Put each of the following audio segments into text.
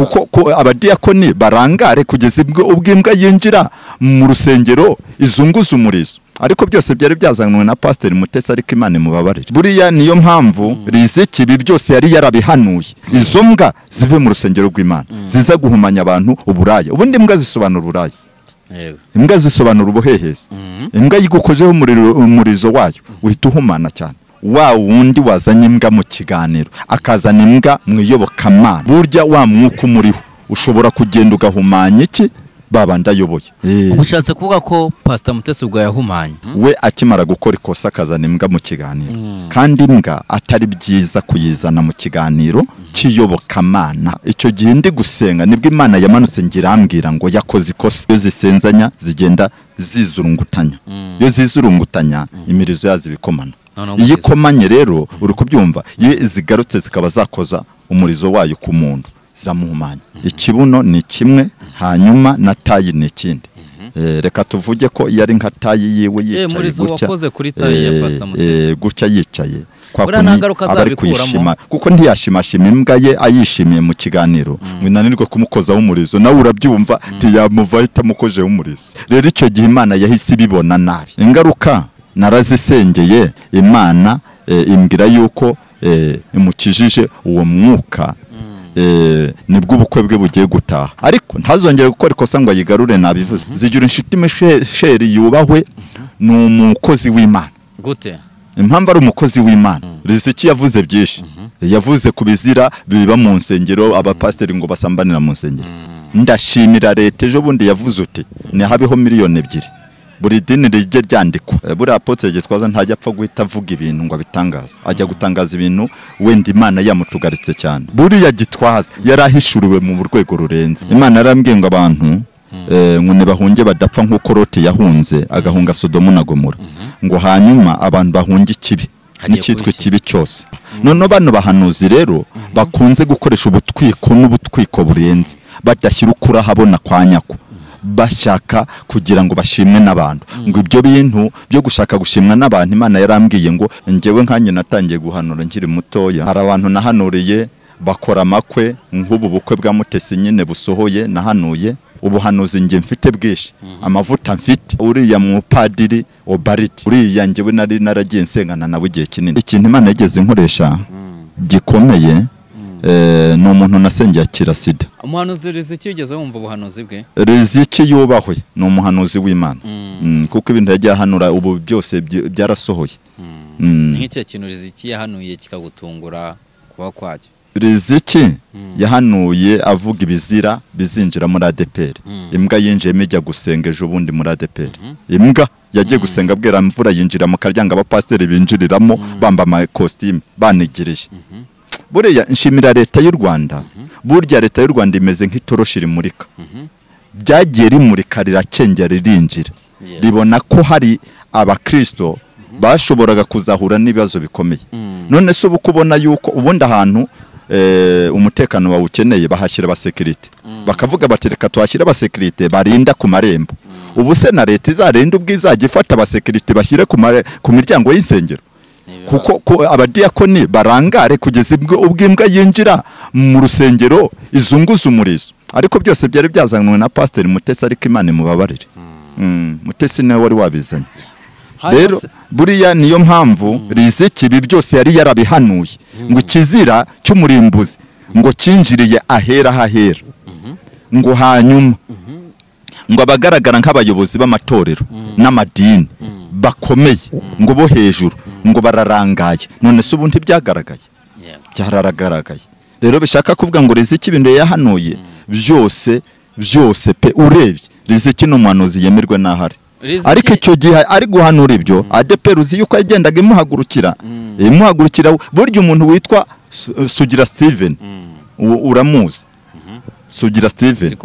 Kuko abadiyakoni barangare kugeza ubwimbwa yinjira mu rusengero izunguza umurizo. Ariko byose byari byazanwe na Pastor Mutesi, ariko Imana mubabarire. Buriya niyo mpamvu Riziki ibi byose yari yarabihanuye. Izo mbwa zive mu rusengero rw'Imana ziza guhumanya abantu uburaya. Ubundi imbwa zisobanura uburaya. Imbwa zisobanura ubuhehezi. Imbwa yigukojeho umurizo wayo uhita uhumana cyane. Wa wundi wazanye imbwa mu kiganiro akazana imbwa mwiyobokamana, burya wa mwuka umuriho ushobora kugenda ugahumanya iki babanda yoboye. Ubushatse kuvuga ko Pastor Mutesi ubwo yahumanye we akimara gukora ikosa akazana imbwa mu kiganiro, kandi imbwa atari byiza kuyizana mu kiganiro kiyobokamana. Icyo gihe ndi gusenga nibwo Imana yamanutse ngirambwira ngo yakoze ikosa. Iyo zisenzanya zigenda zizurungutanya, iyo zizurungutanya imirizo yazo bikomana. Iyi komanye rero uri kubyumva, iyo zigarutse zikaba zakoza umurizo wayo ku muntu ziramuhumanya. Ikibuno ni kimwe, hanyuma na tayi ni ikindi. Reka tuvuge ko yari nka tayi yiwe yicaye gutya yicaye abari kuyishima, kuko ntiyashimashima imbwa ye ayishimiye mu kiganiro mwinanirwe kumukozaho umurizo, nawe urabyumva ntiyamuva ahita amukojeho umurizo. Rero icyo gihe Imana yahise ibibona nabi. Ingaruka narazisengeye, Imana imbwira yuko imukijije uwo mwuka, nibwo ubukwe bwe bugiye gutaha. Ariko ntazongere gukora ikosa ngo ayigarure. Nabivuze zigira inshuti Mesheri yubahwe, ni umukozi w'Imana. Gute? Impamvu ari umukozi w'Imana, Riziki yavuze byinshi. Yavuze ku bizira biba mu nsengero, abapasiteri ngo basambanira mu nsengero. Ndashimira leta, ejo bundi yavuze uti ni habeho miliyoni 2 buri dini rijye ryandikwa. Buri apotre Gitwaza ntajya apfa guhita avuga ibintu ngo abitangaza, ajya gutangaza ibintu wenda Imana yamutugaritse cyane. Buriya Gitwaza yarahishuriwe mu rwego rurenze. Imana yarambwiye ngo abantu ngo nibahunge badapfa nk'uko Loti yahunze agahunga Sodomu na Gomora, ngo hanyuma abantu bahunge ikibi n'icyitwe kibi cyose. None bano bahanuzi rero bakunze gukoresha ubutwiko n'ubutwiko burenze, badashyira ukura habona kwa nyako, bashaka kugira ngo bashimwe n'abantu. Ngo ibyo bintu byo gushaka gushimwa n'abantu, Imana yarambwiye ngo njyewe nkanye natangiye guhanura nkiri mutoya. Hari abantu nahanuriye bakora amakwe, nk'ubu bukwe bwa Mutesi nyine busohoye nahanuye. Ubuhanuzi nge mfite bwishi, amavuta mfite. Uriya mupadiri Obariti, uriya njyewe nari naragiye nsengana nawe igihe kinini. Ikintu Imana yageze nkoresha gikomeye, no umuntu nasengeye akira sida. Umuhanuzi Riziki ugeze wumva ubuhanuzi bwe? Riziki yubahwe ni umuhanuzi w'Imana, kuko ibintu yagiye ahanura ubu byose byarasohoye. Nk'icyo kintu Riziki yahanuye kikagutungura kuba kwacyo? Riziki yahanuye avuga ibizira bizinjira muri ADPR. Imbwa yinjiyemo ijya gusenga ejo bundi muri ADPR. Imbwa yagiye gusenga bwera mvura yinjira mu karyanga abapasiteri binjiriramo bamba ama costume banigirije. Buriya nshimira leta y'u Rwanda. Burya leta y'u Rwanda imeze nk'itoroshi rimurika. Byagiye rimurika riracengera ririnjira. Ribona ko hari abakristo bashoboraga kuzahura n'ibibazo bikomeye. None se ubu kubona yuko ubundi ahantu umutekano wawukeneye bahashyira abasekirite, bakavuga bati reka tuhashyira abasekirite barinda ku marembo. Ubu se na leta izarenda ubwizajya ifata abasekirite bashyire ku miryango y'insengero? Kuko abadiyakoni barangare kugeza ubwimbwa yinjira mu rusengero izunguza umurizo. Ariko byose byari byazanwe na Pastor Mutesi, ariko Imana mubabarire. Mutesi nawe wari wabizanye. Rero buriya niyo mpamvu Riziki ibi byose yari yarabihanuye ngo ikizira cy'umurimbuzi ngo kinjiriye ahera hahera, ngo hanyuma ngo abagaragara nk'abayobozi b'amatorero n'amadini bakomeye ngo bo hejuru ngo bararangaye. None se ubu ntibyagaragaye? Byaragaragaye. Rero bishaka kuvuga ngo Riziki ibintu yahanuye byose pe urebye Riziki n'umuhanuzi yemerwe n'ahari. Ariko icyo gihe ari guhanura ibyo ADPR uzi yuko yagendaga imuhagurukira. Burya umuntu witwa Sugira Steven, uramuzi? Sugira Steven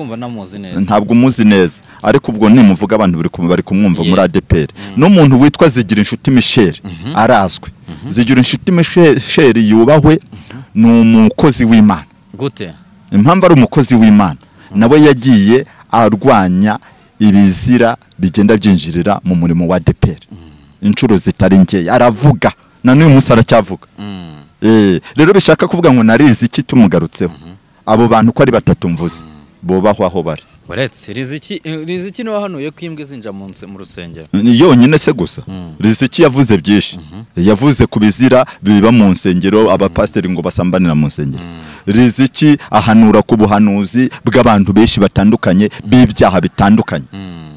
ntabwo umuzi neza, ariko ubwo nimuvuga abantu bari kumwumva muri ADPR. N'umuntu witwa Zigira inshuti Michel arazwe. Zigira inshuti Michel yubahwe, ni umukozi w'Imana. Gute? Impamvu ari umukozi w'Imana, nawe yagiye arwanya ibizira bigenda byinjirira mu murimo wa ADPR inshuro zitari nke. Aravuga na n'uyu munsi aracyavuga. Rero bishaka kuvuga ngo narizi iki tumugarutseho. abo bantu ko ari batatu mvuze bubahwa aho bari. uretse Riziki niwe wahanuye ko imbwa zinja mu rusengero yonyine se gusa. Riziki yavuze byinshi, yavuze ku bizira biba mu nsengero, abapasiteri ngo basambanira mu nsengero. Riziki ahanura ku buhanuzi bw'abantu benshi batandukanye b'ibyaha bitandukanye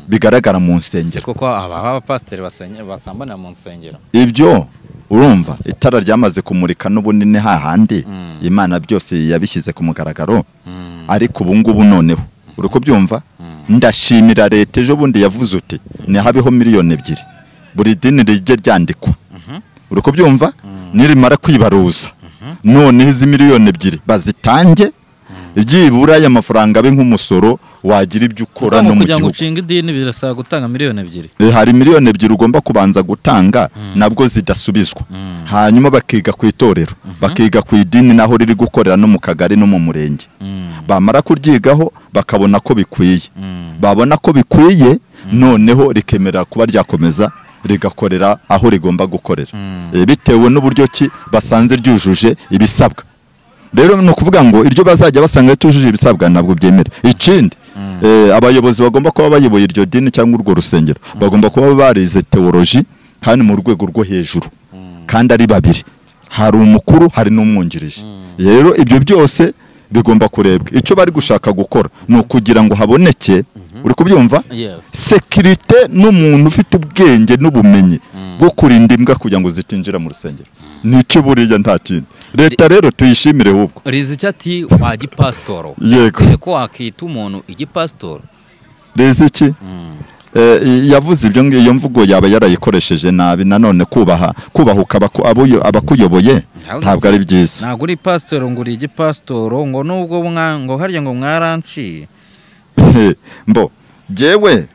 bigaragara mu nsengero, kuko abapasiteri basambanira mu nsengero. Ibyo urumva itara ryamaze kumurika n'ubunini hahandi Imana byose yabishyize ku mugaragaro. Ariko ubu ngubu noneho uri kubyumva, ndashimira leta ejo bundi yavuze uti nihabeho 2 miliyoni ebyiri buri dini rijye ryandikwa. Uri kubyumva, nirimara kwibaruza none izi 2 miliyoni ebyiri bazitange, byibura aya mafaranga abe nk'umusoro wagira ibyo ukora no mu gihugu. Kugira ngo ucinge idini birasaba gutanga 2 miliyoni ebyiri. Hari 2 miliyoni ebyiri ugomba kubanza gutanga nabwo zidasubizwa. Hanyuma bakiga ku itorero, bakiga ku idini naho riri gukorera no mu kagari no mu murenge. Bamara kuryigaho bakabona ko bikwiye, babona ko bikwiye noneho rikemera kuba ryakomeza rigakorera aho rigomba gukorera, bitewe n'uburyo ki basanze ryujuje ibisabwa. Rero no kuvuga ngo iryo bazajya basanga ritujuje ibisabwa ntabwo byemera. Ikindi abayobozi bagomba kuba bayoboye iryo dini cyangwa urwo rusengero bagomba kuba barize teoloji kandi mu rwego rwo hejuru, kandi ari babiri, hari umukuru hari n'umwungirije. Rero ibyo byose bigomba kurebwa. Icyo bari gushaka gukora no kugira ngo haboneke, uri kubyumva, sekirite n'umuntu ufite ubwenge n'ubumenyi bwo kurinda imbwa kugira ngo zitinjira mu rusengero. Nicyo buriya nta kintu. Leta rero tuyishimire hubwo. Riziki ati wagipasitoro. Yego. Ko wakita umuntu igipasitoro. Riziki yavuze ibyo ngiyo mvugo yaba yarayikoresheje nabi. Nanone kubahuka abakuyoboye ntabwo ari byiza. Ntabwo uri pasitoro ngo uri igipasitoro ngo nubwo ngo harya ngo mwaranciye. Mbo jewe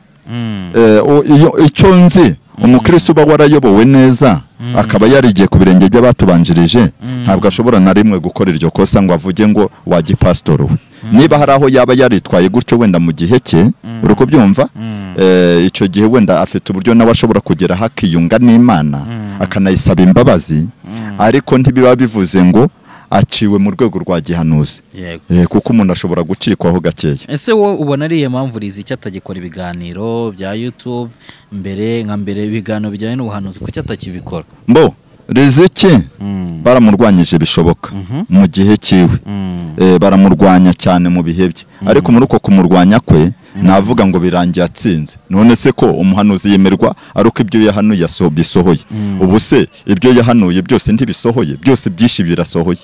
icyo nzi umukristo uba warayobowe neza akaba yarigiye ku birenge by'abatubanjirije ntabwo ashobora na rimwe gukora iryo kosa ngo avuge ngo wagipasitoro we. Niba hari aho yaba yaritwaye gutyo wenda mu gihe cye, uri kubyumva, icyo gihe wenda afite uburyo nawe ashobora kugera hakiyunga n'Imana akanayisaba imbabazi, ariko ntibiba bivuze ngo aciwe mu rwego rwa gihanuzi, kuko umuntu ashobora gucikwaho gakeya. Ese wowe ubona ariye mpamvu Riziki atagikora ibiganiro bya YouTube mbere ibiganiro bijyanye n'ubuhanuzi, kuki atakibikora? Mbo Riziki baramurwanyije bishoboka mu gihe cyiwe, baramurwanya cyane mu bihe bye, ariko muri uko kumurwanya kwe navuga ngo birangiye atsinze. None se ko umuhanuzi yemerwa ari uko ibyo yahanuye bisohoye? Ubu se ibyo yahanuye byose ntibisohoye? Byose byinshi birasohoye.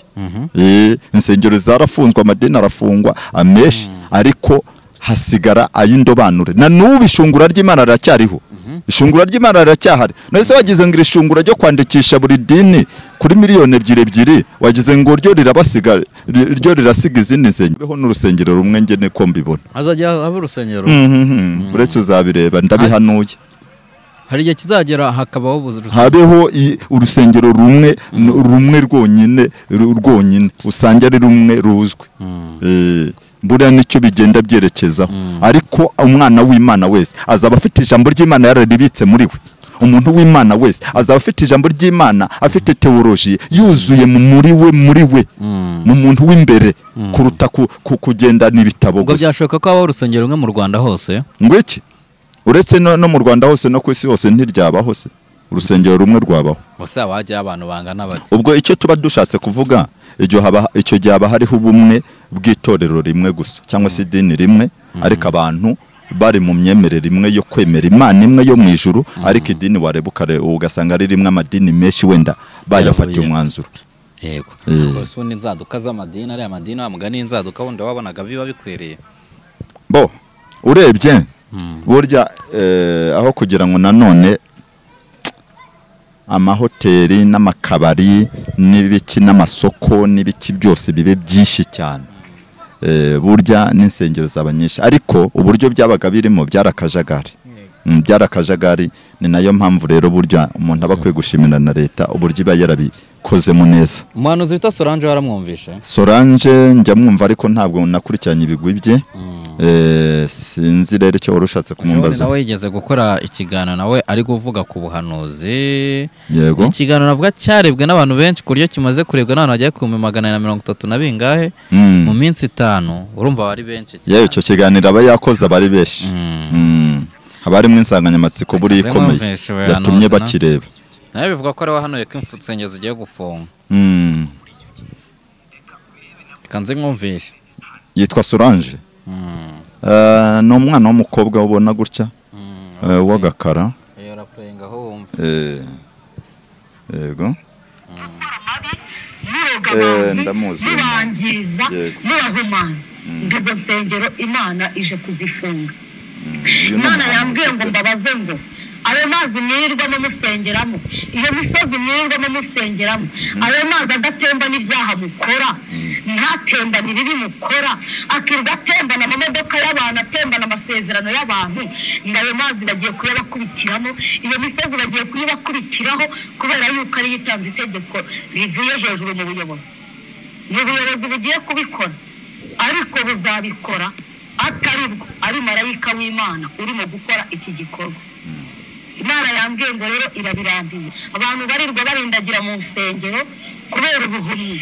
Insengero zarafunzwe, amadini arafungwa amenshi, ariko hasigara ay'indobanure. Na n'ubu ishungura ry'Imana riracyariho. Ishungura ry'Imana riracyahari. Nese wagize ngo ishungura ryo kwandikisha buri dini kuri 2 miliyoni ebyiri wagize ngo ryo rirabasiga, ryo rirasiga izindi nsengero. Beho n'urusengero rumwe ngene ko mbibona. Azajya aba urusengero. Uretse uzabireba ndabihanuye. Hari igihe kizagera hakabaho urusengero. Habeho urusengero rumwe rwonyine usange ari rumwe ruzwe. Buriya nicyo bigenda byerekezaho. Ariko umwana w'Imana wese azaba afite ijambo ry'Imana yararibitse muri we. Umuntu w'Imana wese azaba afite ijambo ry'Imana, afite teoloji yuzuye muri we, mu muntu w'imbere, kuruta kugenda n'ibitabo gusa. Ubwo byashoboka ko habaho urusengero rumwe mu Rwanda hose? Ngo iki? Uretse no mu Rwanda hose no ku isi hose ntiryabaho se. Urusengero rumwe rwabaho. Bose abajya abantu bangana bati. Ubwo icyo tuba dushatse kuvuga, icyo gihe haba hariho ubumwe bw'itorero rimwe gusa cyangwa se idini rimwe, ariko abantu bari mu myemerere imwe yo kwemera Imana imwe yo mu ijuru, ariko idini warebukare ugasanga ari rimwe amadini menshi wenda bayafatiye umwanzuro. Yego. Ubwo ni inzaduka z'amadini, ari amadini amugani inzaduka wenda wabonaga biba bikwereye. Bo urebye burya aho kugira ngo nanone amahoteli n'amakabari n'ibiki n'amasoko n'ibiki byose bibe byinshi cyane, burya n'insengero z'abanyinshi, ariko uburyo byabaga birimo byarakajagari. Byarakajagari, ni nayo mpamvu rero burya umuntu aba akwiye gushimira na leta uburyo iba yarabikozemo neza. Umuhanuzi wita Solange waramwumvishe? Solange njya mwumva ariko ntabwo nakurikiranye ibigwi bye. sinzi rero icyo warushatse kumumbaza. nawe yigeze gukora ikiganiro nawe ari kuvuga ku buhanuzi. Yego. Ikiganiro navuga cyarebwe n'abantu benshi ku buryo kimaze kurebwa n'abantu bagiye ku 130 na bingahe mu minsi 5. Urumva bari benshi. Yewe icyo kiganiro aba yakoze abari benshi. Haba harimo insanganyamatsiko buri ikomeye yatumye bakireba. Nawe bivuga ko ari wahanuye ko insengero zigiye gufunga. Kanze nkumvishe. Yitwa Solange. Ni umwana w'umukobwa ubona gutya w'agakara. Yego. Ndamuzi. Mubangiza murahumana. Ngizo nsengero Imana ije kuzifunga. Imana yambwiye ngo mbabaze ngo ayo mazi mwirirwamo musengeramo, iyo misozi mwirirwamo musengeramo, ayo mazi adatemba n'ibyaha mukora, ntatemba n'ibibi mukora, akirirwa atembana amamodoka y'abantu, atembana amasezerano y'abantu, ngayo mazi bagiye kuyabakubitiramo, iyo misozi bagiye kuyibakubitiraho kubera yuko ari yitanze itegeko rivuye hejuru mu buyobozi. Mu buyobozi bugiye kubikora, ariko buzabikora ataribwo ari marayika w'Imana urimo gukora iki gikorwa. Imana yambwiye ngo rero irabirambiye. Abantu barirwa barindagira mu nsengero kubera ubuhumyi,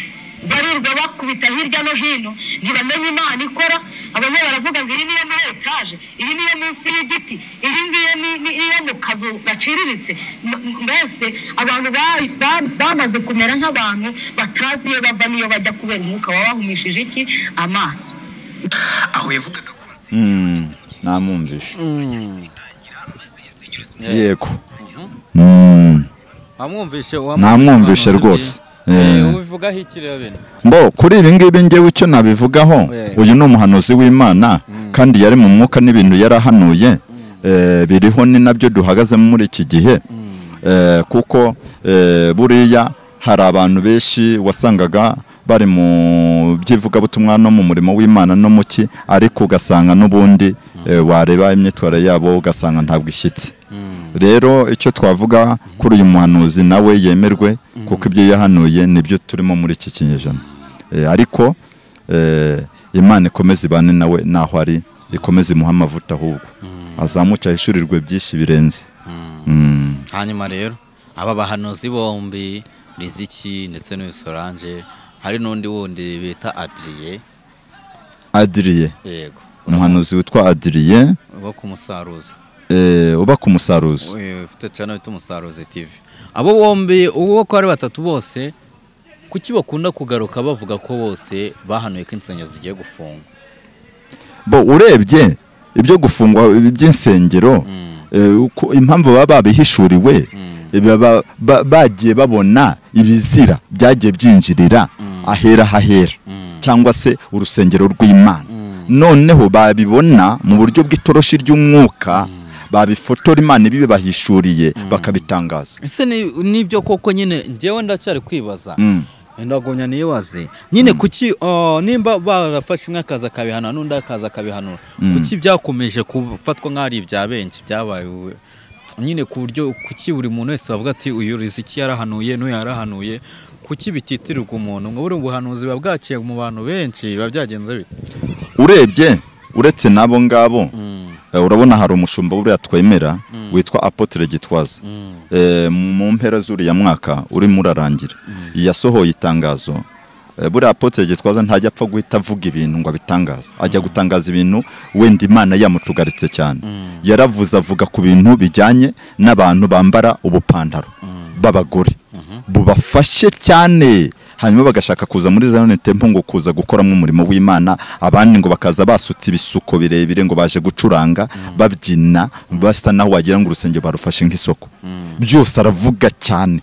barirwa bakubita hirya no hino, ntibamenye Imana ikora. Abamwe baravuga ngo iyi niyo muri etaje, iyi niyo munsi y'igiti, iyi ngiyo niyo mu kazu gaciriritse. Mbese abantu bamaze kumera nk'abantu batazi iyo bava n'iyo bajya kubera umwuka wabahumishije iki amaso. Aho yavugaga ko namumvishe. Yego. Namwumvishe rwose. Ubivugaho iki rero bene? Mbo kuri ibi ngibi ngewe icyo nabivugaho, uyu ni umuhanuzi w'Imana kandi yari mu mwuka n'ibintu yarahanuye. Biriho ni nabyo duhagazemo muri iki gihe. Kuko buriya hari abantu benshi wasangaga bari mu byivugabutumwa no mu murimo w'Imana no muki, ariko ugasanga n'ubundi wareba imyitwaro yabo ugasanga ntabwo ishyitse. Rero icyo twavuga kuri uyu muhanuzi nawe yemerwe, kuko ibyo yahanuye nibyo turimo muri iki kinyejana. Ariko Imana ikomeze ibane nawe naho ari, ikomeze imuha amavuta ahubwo azamuca hishurirwe byinshi birenze. Hanyuma rero aba bahanuzi bombi Riziki ndetse n'uyu Solange, hari n'undi wundi bita Adrien. Yego. Umuhanuzi witwa Adrien uba ku Musaruzi. Uba ku Musaruzi. Ufite channel bita Musaruzi TV. Abo bombi uwo ko ari batatu bose kuki bakunda kugaruka bavuga ko bose bahanuye ko insengero zigiye gufunga? Bo urebye ibyo gufungwa by'insengero, impamvu baba babihishuriwe, bagiye babona ibizira byagiye byinjirira ahera hahera cyangwa se urusengero rw'Imana. Noneho babibona mu buryo bw'itoroshi ry'umwuka, babifotora Imana ibibe bahishuriye bakabitangaza. Ese nibyo koko nyine ngewe ndacyari kwibaza. Ndagonya nibaze nyine kuki nimba barafashe umwe akaza kabihana n'undi akaza kabihanura, kuki byakomeje kufatwa nk'ari ibya benshi byabaye nyine ku buryo kuki buri muntu wese avuga ati uyu Riziki yarahanuye n'uyu yarahanuye, kuki bititirirwa umuntu ngo buri buhanuzi babwaciye mu bantu benshi babyagenze bite? Urebye uretse nabo ngabo, urabona hari umushumba buriya twemera witwa Apotre Gitwaza. Mu mpera z'uriya mwaka urimo urarangira yasohoye itangazo. Buriya Apotre Gitwaza ntajya apfa guhita avuga ibintu ngo abitangaze, ajya gutangaza ibintu wenda Imana yamutugaritse cyane. Yaravuze avuga ku bintu bijyanye n'abantu bambara ubupantaro b'abagore bubafashe cyane, hanyuma bagashaka kuza muri Zion Temple ngo kuza gukoramo umurimo w'Imana, abandi ngo bakaza basutse ibisuko birebire ngo baje gucuranga babyina basa naho wagira ngo urusengero barufashe nk'isoko. Byose aravuga cyane.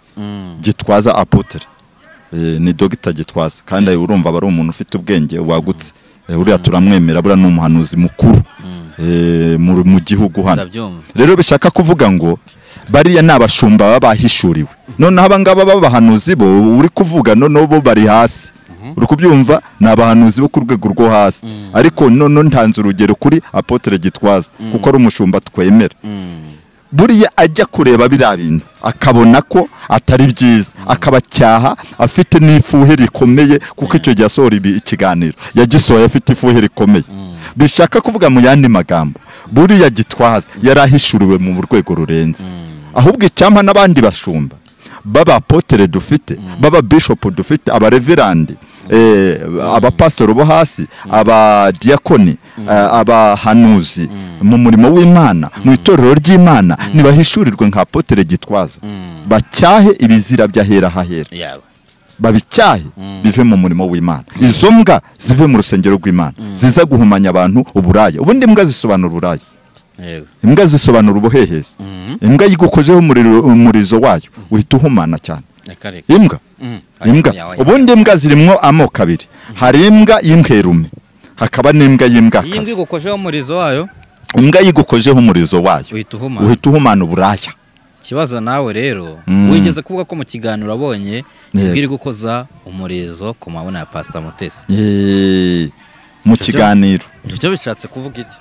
Gitwaza Apotre ni Dr. Gitwaza, kandi urumva bari umuntu ufite ubwenge wagutse. Uriya turamwemera, buriya ni umuhanuzi mukuru mu gihugu hano. Rero bishaka kuvuga ngo bariya nabashumba babahishuriwe. Noneho abangaba babahanuzi bo uri kuvuga noneho bo bari hasi. Uri kubyumva nabahanuzi bo ku rwego rwo hasi. Ariko none ntanze urugero kuri Apotre Gitwaza kuko ari umushumba twemera. Buriya ajya kureba biriya bintu akabona ko atari byiza, akabacyaha afite n'ifuhe rikomeye, kuko icyo gihe asohora ikiganiro yagisohoye afite ifuhe rikomeye. bishaka kuvuga mu yandi magambo buriya Gitwaza yarahishuriwe mu rwego rurenze ahubwo icyampa n'abandi bashumba baba apotere dufite baba bishop dufite aba reverend abapastor bo hasi aba diakoni abahanuzi mu murimo w'Imana mu itorero ry'Imana nibahishurirwe nka apotere Gitwaza bacyahe ibizira byahera hahera babicyahe bive mu murimo w'Imana izo mbwa zive mu rusengero rw'Imana ziza guhumanya abantu uburaya ubundi imbwa zisobanura uburaya imbwa zisobanura ubuhehezi imbwa yigukojeho umurizo wayo uhita uhumana cyane imbwa ubundi imbwa zirimo amoko abiri hari imbwa y'imbwerume hakaba n'imbwa y'imbwakazi imbwa igukojeho umurizo wayo imbwa yigukojeho umurizo wayo uhita uhumana uburaya kibazo nawe rero wigeze kuvuga ko mu kiganiro abonye biri gukoza umurizo ku mabona ya Pastor Mutesi mu kiganiro icyo bishatse kuvuga iki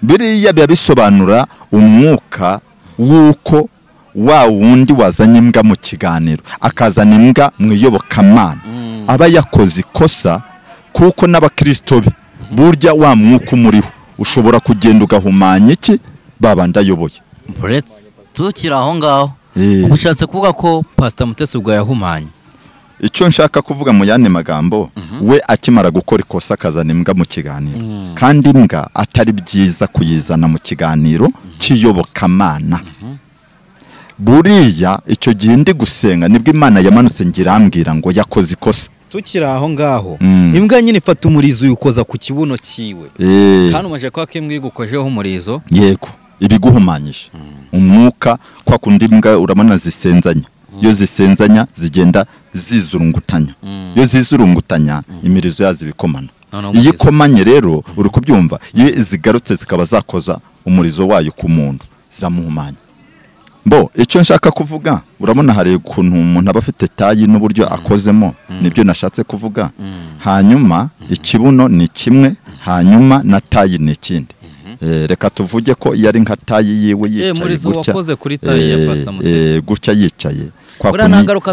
biriya bisobanura umwuka wuko wa wundi wazanye imbwa mu kiganiro akazana imbwa mu iyobokamana aba yakoze ikosa kuko n'abakristo be burya wa mwuka umuriho ushobora kugenda ugahumanya iki babanda ayoboye tukira aho ngaho ubushatse kuvuga ko Pastor Mutesi ubwo yahumanye icyo nshaka kuvuga mu yandi magambo we akimara gukora ikosa akazana imbwa mu kiganiro kandi imbwa atari byiza kuyizana mu kiganiro cy'iyobokamana buriya icyo gihe ndi gusenga nibwo Imana yamanutse ngirambwira ngo yakoze ikosa tukira aho ngaho imbwa nyine ifata umurizo uyukoza ku kibuno cyiwe kandi umaje kwa kimbwa igukojeho umurizo yego ibiguhumanyije umwuka kwa kundi imbwa uramana zisenzanya iyo zisenzanya zigenda zizurungutanya iyo zizurungutanya imirizo yazo ibikomana iyo ikomanye rero uri kubyumva iyo zigarutse zikaba zakoza umurizo wayo ku muntu ziramuhumanya icyo nshaka kuvuga urabona hari ukuntu umuntu aba afite tayi n'uburyo akozemo nibyo nashatse kuvuga hanyuma ikibuno ni kimwe hanyuma na tayi ni ikindi reka tuvuge ko yari nka tayi yiwe yicaye gutya yicaye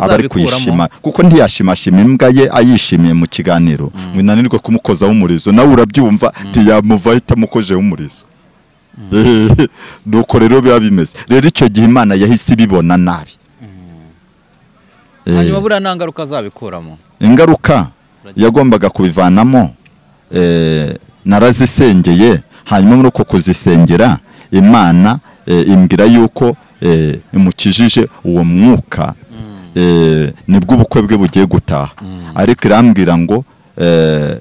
abari kuyishima kuko ntiyashimashima imbwa ye ayishimiye mu kiganiro winanirwe kumukozaho umurizo nawe urabyumva ntiyamuva ahita amukojeho umurizo nuko rero biba bimeze rero icyo gihe Imana yahise ibibona nabi hanyuma buriya nta ngaruka azabikuramo ingaruka yagombaga kubivanamo narazisengeye hanyuma muri uko kuzisengera Imana imbwira yuko imukijije uwo mwuka nibwo ubukwe bwe bugiye gutaha ariko irambwira ngo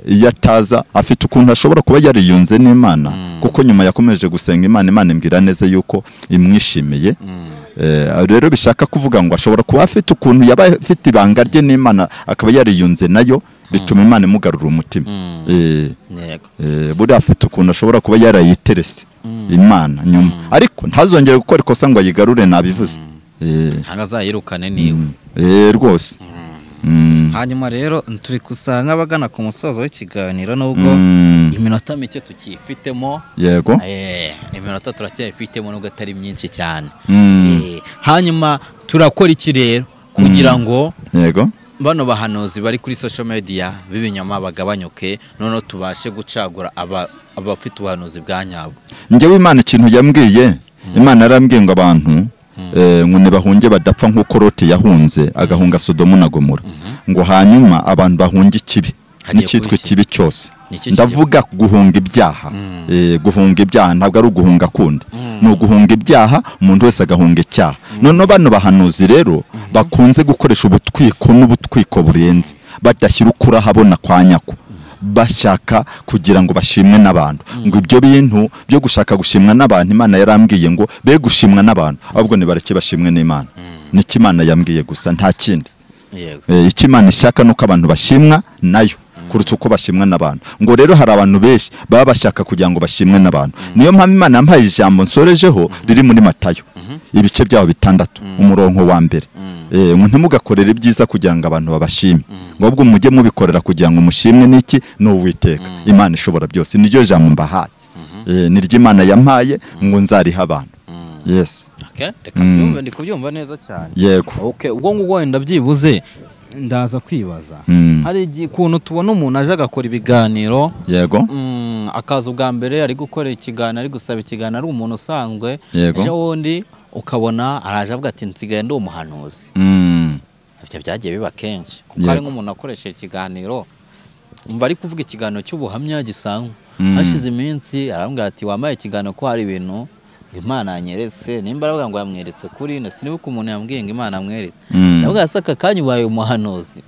iyo ataza afite ukuntu ashobora kuba yariyunze n'Imana kuko nyuma yakomeje gusenga Imana imbwira neza yuko imwishimiye rero bishaka kuvuga ngo ashobora kuba afite ukuntu yaba afite ibanga rye n'Imana akaba yariyunze nayo bituma Imana imugarura umutima buri afite ukuntu ashobora kuba yarayiterese Imana nyuma ariko ntazongere gukora ikosa ngo ayigarure nabivuze ntazayirukane niwe rwose hanyuma rero turi kusanga abagana ku musozo w'ikiganiro nubwo iminota mike tukifitemo yego iminota turacyafitemo nubwo atari myinshi cyane hanyuma turakora iki rero kugira ngo yego bano bahanuzi bari kuri social media b'ibinyoma bagabanyuke noneho tubashe gucagura abafite ubuhanuzi bwa nyabo njyewe Imana ikintu yambwiye Imana yarambwiye ngo abantu ngo bahunge badapfa nk'uko Loti yahunze agahunga Sodomu na Gomora ngo hanyuma abantu bahunge ikibi n'icyitwe kibi cyose ndavuga guhunga ibyaha guhunga ibyaha ntabwo ari uguhunga kundi no guhunga ibyaha umuntu wese agahunga icyaha none bano bahanuzi rero bakunze gukoresha ubutwiko n'ubutwiko burenze badashyira ukura habona kwa nyako bashaka kugira ngo bashimwe n'abantu ngo ibyo bintu byo gushaka gushimwa n'abantu Imana yarambwiye ngo be gushimwa n'abantu ahubwo ni bareke bashimwe n'Imana niki Imana yambwiye gusa nta kindi iki Imana ishaka nuko abantu bashimwa nayo kuruta uko bashimwa n'abantu ngo rero hari abantu benshi baba bashaka kugira ngo bashimwe n'abantu niyo mpamvu Imana yampaye ijambo nsorejeho riri muri Matayo ibice byaho 6 umurongo wa mbere ntimugakorere ibyiza kugira ngo abantu babashime ngo ubwo mujye mubikorera kugira ngo mushimwe n'iki n'Uwiteka Imana ishobora byose niryo jambo mbahaye niryo Imana yampaye ngo nzariha abantu yes reka byumve ndi kubyumva neza cyane yego ubwo ngo wenda byibuze ndaza kwibaza hari ikuntu tubona umuntu aje agakora ibiganiro yego akaza ubwa mbere ari gukora ikiganiro ari gusaba ikiganiro ari umuntu usanzwe Yego. ejo wundi ukabona araje avuga ati nsigaye ndi umuhanuzi. Ibyo byagiye biba kenshi kuko Yego. ari nk'umuntu akoresha ikiganiro umva ari kuvuga ikiganiro cy'ubuhamya gisanzwe hashize iminsi arambwira ati wamaye ikiganiro ko hari ibintu Imana yanyeretse nimba aravuga ngo yamweretse kuri ne sinibuka umuntu yambwiye ngo Imana amweretse ndavuga asaka kanyu baye umuhanuzi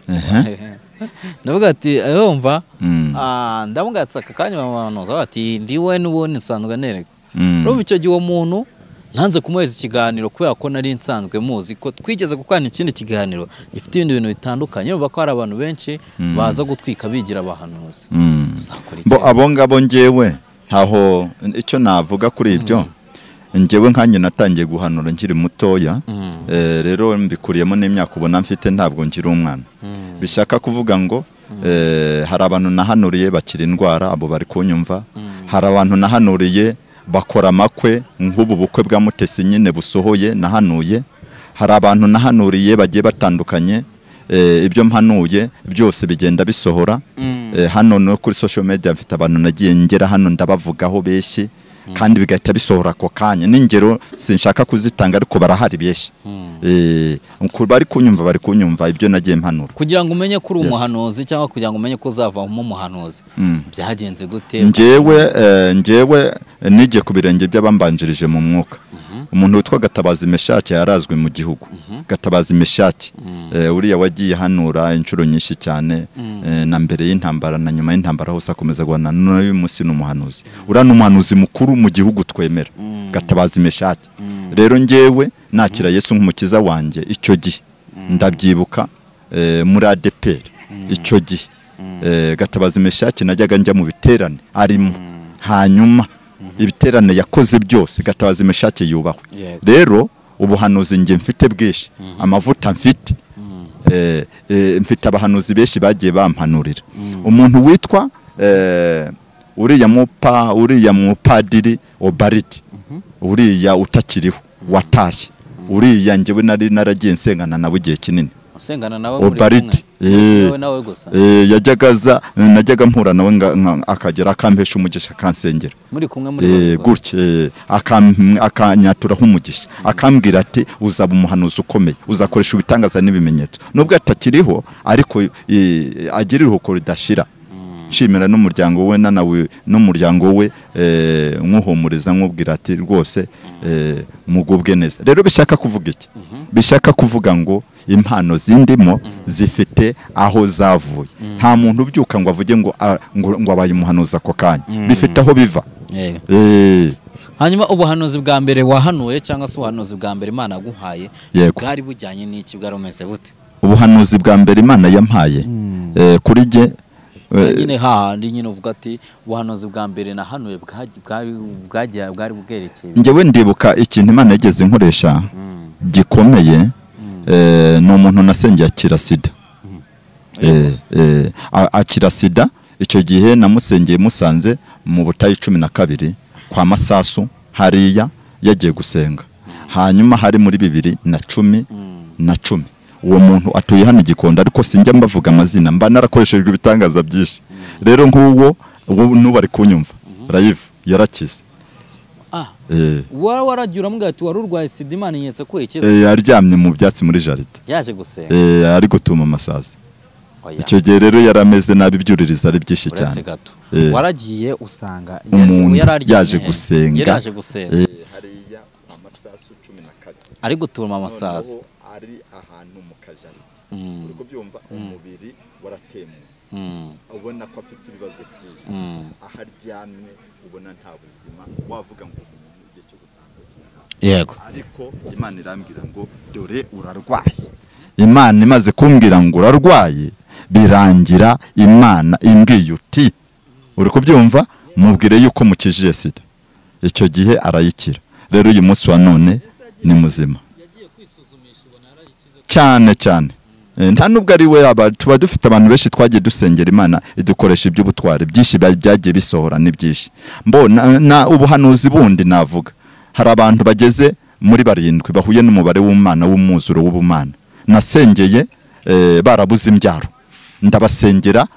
ndavuga ati yumva ndavuga asaka kanyu baye umuhanuzi ati ndiwe n'ubundi nsanzwe nereka urumva icyo gihe uwo muntu nanze kumuheza ikiganiro kubera ko nari nsanzwe muzi ko twigeze gukwana ikindi kiganiro gifite ibindi bintu bitandukanye urumva ko hari abantu benshi baza gutwika bigira abahanuzi bo abo ngabo ngewe ntaho icyo navuga kuri ibyo ngewe nkanjye natangiye guhanura nkiri mutoya rero mbikuriyemo n'imyaka ubona mfite ntabwo ngira umwana bishaka kuvuga ngo hari abantu nahanuriye bakira indwara abo bari kunyumva hari abantu nahanuriye bakora amakwe nk'ubu bukwe bwa Mutesi nyine busohoye nahanuye hari abantu nahanuriye bagiye batandukanye ibyo mpanuye byose bigenda bisohora hano no kuri social media mfite abantu nagiye ngera hano ndabavugaho beshi kandi bigahita bisohora ako kanya n'ingero sinshaka kuzitanga ariko barahari beshi bari kunyumva ibyo nagiye mpanura kugira ngo umenye ko uri umuhanuzi cyangwa kugira ngo umenye ko uzavamo umuhanuzi byagenze gute ngewe nige ku birenge by'abambanjirije mu mwuka umuntu witwa Gatabazi Meshaki yarazwe mu gihugu Gatabazi Meshaki uriya wagiye hanura inshuro nyinshi cyane na mbere y'intambara na nyuma y'intambara hose akomeza guhana n'uyu munsi n'umuhanuzi uriya n'umuhanuzi mukuru mu gihugu twemera Gatabazi Meshaki rero ngewe nakira Yesu nk'umukiza wanjye icyo gihe ndabyibuka muri ADPR icyo gihe Gatabazi Meshaki najyaga njya mu biterane arimo hanyuma ibiterane yakoze byose Gatabazi Meshaki yubahwe rero ubuhanuzi nge mfite bwishi amavuta mfite abahanuzi benshi bagiye bampanurira umuntu witwa uriya mupadiri Obaridi uriya utakiriho watashye uriya ngewe nari naragiye nsengana nabo igihe kinini usengana nawe Obaridi nawe gusa yajyaga najyaga mpura nawe akagera akampesha umugisha kansengera muri kumwe muri gutya akanyatura nk'umugisha akambwira ati uzaba umuhanuzi ukomeye uzakoresha ibitangaza n'ibimenyetso nubwo atakiriho ariko agira iruhuko ridashira nshimira n'umuryango we nawe n'umuryango we nkuhumuriza nkubwira ati rwose mugubwe neza rero bishaka kuvuga iki bishaka kuvuga ngo impano zindimo zifite aho zavuye nta muntu ubyuka ngo avuge ngo abaye umuhanuzi ako kanya bifite aho biva hanyuma ubuhanuzi bwa mbere wahanuye cyangwa se ubuhanuzi bwa mbere Imana yaguhaye bwari bujyanye n'iki bwari bumeze bute ubuhanuzi bwa mbere Imana yampaye kuri jye nyine hahandi nyine uvuga ati ubuhanuzi bwa mbere nahanuye bwari bwerekeye njyewe ndibuka ikintu Imana yageze nkoresha gikomeye ni umuntu nasengeye akira sida akira sida icyo gihe namusengeye musanze mu butayu 12 kwa Masasu hariya yagiye gusenga hanyuma hari muri 2010 uwo muntu atuye hano Gikondo ariko sinjya mbavuga amazina mba narakoreshejwe ibitangaza byinshi rero nk'uwo n'ubari kunyumva live yarakize waragira mbwa ati warurwaye sida Imana inyetse ko ikize aryamye mu byatsi muri jaride yaje gusenga ari gutuma amasazi icyo gihe rero yarameze nabi byuririza ari byinshi cyane waragiye usanga yaje gusenga hariya amasasu 12 ari gutuma amasazi ari ahantu mu kajana uriko byumva umubiri waratemwe ubona ko afite ibibazo byinshi aharyamye ubona nta buzima wavuga ngo igihe cyo gutanga yego ariko Imana irambwira ngo dore urarwaye Imana imaze kumbwira ngo urarwaye birangira Imana imbwiye uti uriko byumva mubwire yuko mukijije sida icyo gihe arayikira rero uyu munsi wa none ni muzima cyane nta nubwo ari we tuba dufite abantu benshi twagiye dusengera Imana idukoresha iby'ubutware byinshi byagiye bisohora n'ibyinshi mbona ubuhanuzi bundi navuga hari abantu bageze muri 7 bahuye n'umubare w'Imana w'umwuzuro w'ubumana nasengeye barabuze imbyaro ndabasengera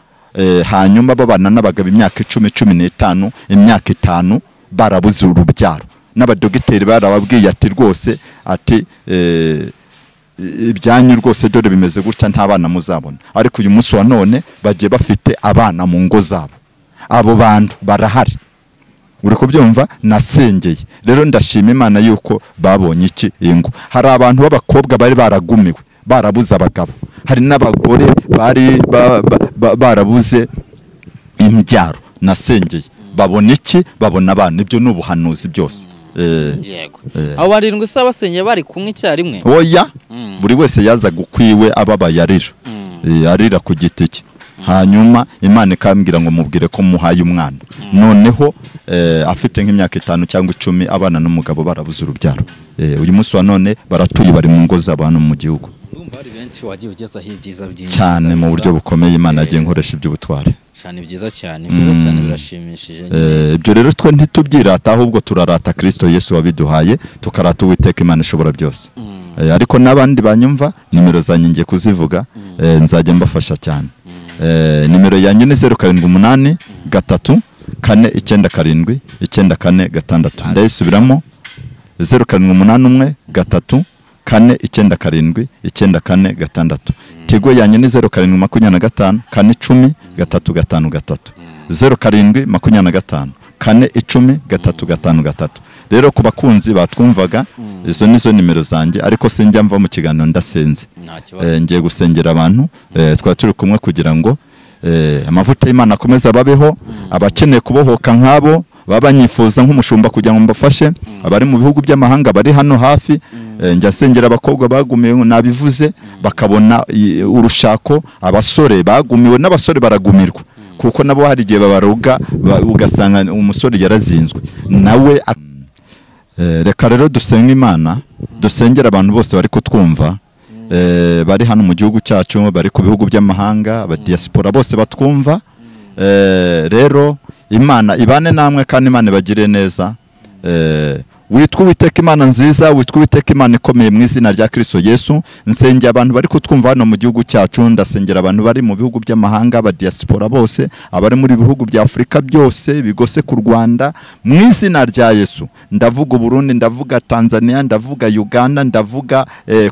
hanyuma babana n'abagabo imyaka 10-15 imyaka 5 barabuze urubyaro n'abadogiteri barababwiye ati rwose ati ibyanyu rwose dore bimeze gutya nta bana muzabona ariko uyu munsi wa none bagiye bafite abana mu ngo zabo abo bantu barahari uri kubyumva nasengeye rero ndashima Imana yuko babonye iki ingo hari abantu b'abakobwa bari baragumiwe barabuze abagabo hari n'abagore bari barabuze imbyaro nasengeye babona iki babona abana ibyo n'ubuhanuzi byose yego abo barindwi se basenye bari kumwe icyarimwe oya buri wese yaza gukwiwe ababaye arira ku giti cye hanyuma Imana ikambwira ngo mubwire ko muhaye umwana noneho afite nk'imyaka 5 cyangwa 10 abana n'umugabo barabuze urubyaro uyu munsi wa none baratuye bari mu ngo z'abantu mu gihugu bari benshi wagiye ugezaho ibyiza byinshi cyane mu buryo bukomeye Imana agiye nkoresha iby'ubutware cyane byiza cyane birashimishije ibyo rero twe ntitubyirata ahubwo turarata Kristo Yesu wabiduhaye tukarata Uwiteka Imana ishobora byose ariko n'abandi banyumva nimero zanjye ngiye kuzivuga nzajya mbafasha cyane nimero yanjye ni 0783 497 94 ndayisubiramo 0781 497 94 Tigo yanjye ni 0725 410 353 0725 410 353 rero ku bakunzi batwumvaga izo nizo nimero zanjye ariko sinjya mva mu kiganiro ndasenze ngiye gusengera abantu twa turi kumwe kugira ngo amavuta y'Imana akomeza babeho abakeneye kubohoka nkabo babanyifuza nk'umushumba kugira ngo mbafashe abari mu bihugu by'amahanga bari hano hafi njya sengera abakobwa bagumiwe nabivuze bakabona urushako abasore bagumiwe n'abasore baragumirwa kuko nabo hari gihe babaruga ugasanga umusore yarazinzwe nawe reka rero dusenga Imana dusengera abantu bose bari kutwumva bari hano mu gihugu cyacu bari ku bihugu by'amahanga aba diaspora bose batwumva rero Imana ibane namwe kandi Imana bagire neza witwa Uwiteka Imana nziza witwa Uwiteka Imana ikomeye mu izina rya Kristo Yesu nsengera abantu bari kutwumva hano mu gihugu cyacu ndasengera abantu bari mu bihugu by'amahanga aba diaspora bose abari muri bihugu bya Afrika byose bigose ku Rwanda mu izina rya Yesu ndavuga Burundi ndavuga Tanzania ndavuga Uganda ndavuga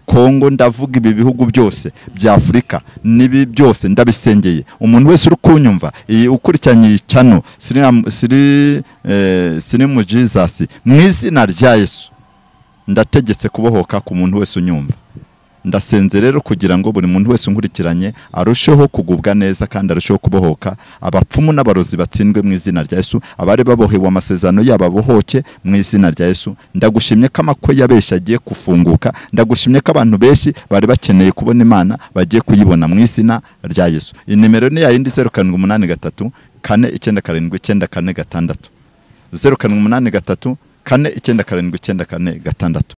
Kongo ndavuga ibi bihugu byose bya Afrika nibi byose ndabisengeye umuntu wese uri kunyumva ukurikiranye cyano siri mu Jesus mu izina rya Yesu ndategetse kubohoka ku muntu wese unyumva ndasenze rero kugira ngo buri muntu wese unkurikiranye arusheho kugubwa neza kandi arusheho kubohoka abapfumu n'abarozi batsindwe mu izina rya Yesu abari babohewe amasezerano yabo abohoke mu izina rya Yesu ndagushimye ko amakwe yabesha agiye kufunguka ndagushimye ko abantu benshi bari bakeneye kubona Imana bagiye kuyibona mu izina rya Yesu inimero ni yayindi 0783 497 94 06 0783 497 94 6